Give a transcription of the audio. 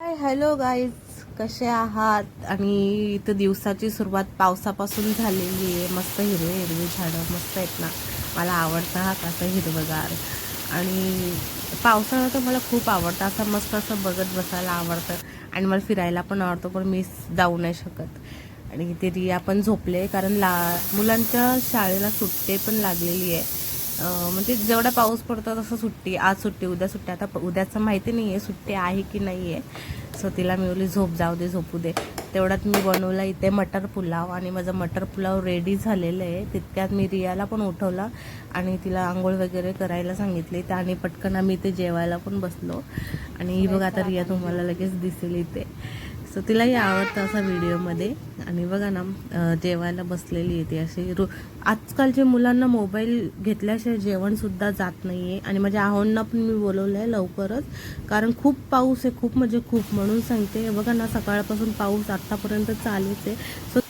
Hi hello guys, कसे आहात? आणि इथं दिवसाची सुरुवात पावसापासून झालेली आहे. मस्त हिरवे हिरवे झाडं मस्त आहेत ना. मला आवडतं हा असं हिरवंगार. आणि पावसाळा तर मला खूप आवडतं. असं मस्त असं बघत बसायला आवडतं आणि मला फिरायला पण आवडतं, पण मी जाऊ नाही शकत. आणि ते रिया पण झोपले कारण मुलांच्या शाळेला सुट्टी पण लागलेली आहे. म्हणजे जेवढा पाऊस पडतो तसं सुट्टी, आज सुट्टी उद्या सुट्टी. आता उद्याचं माहिती नाही आहे सुट्टी आहे की नाही आहे. सो तिला मी बोलली झोप, जाऊ दे झोपू दे. तेवढ्यात मी बनवला इथे मटर पुलाव आणि माझा मटर पुलाव रेडी झालेलं आहे. तितक्यात मी रियाला पण उठवला आणि तिला आंघोळ वगैरे करायला सांगितले. आणि पटकन आम्ही इथे जेवायला पण बसलो. आणि बघा आता रिया तुम्हाला लगेच दिसेल इथे. सो तिलाही आवडतं असा व्हिडिओमध्ये. आणि बघा ना, जेवायला बसलेली आहे ती अशी. आजकालच्या मुलांना मोबाईल घेतल्याशिवाय जेवणसुद्धा जात नाही आहे. आणि माझ्या आहोंना पण मी बोलवलं आहे लवकरच, कारण खूप पाऊस आहे, खूप म्हणजे खूप. म्हणून सांगते, बघा ना, सकाळपासून पाऊस आत्तापर्यंत चालूच आहे. सो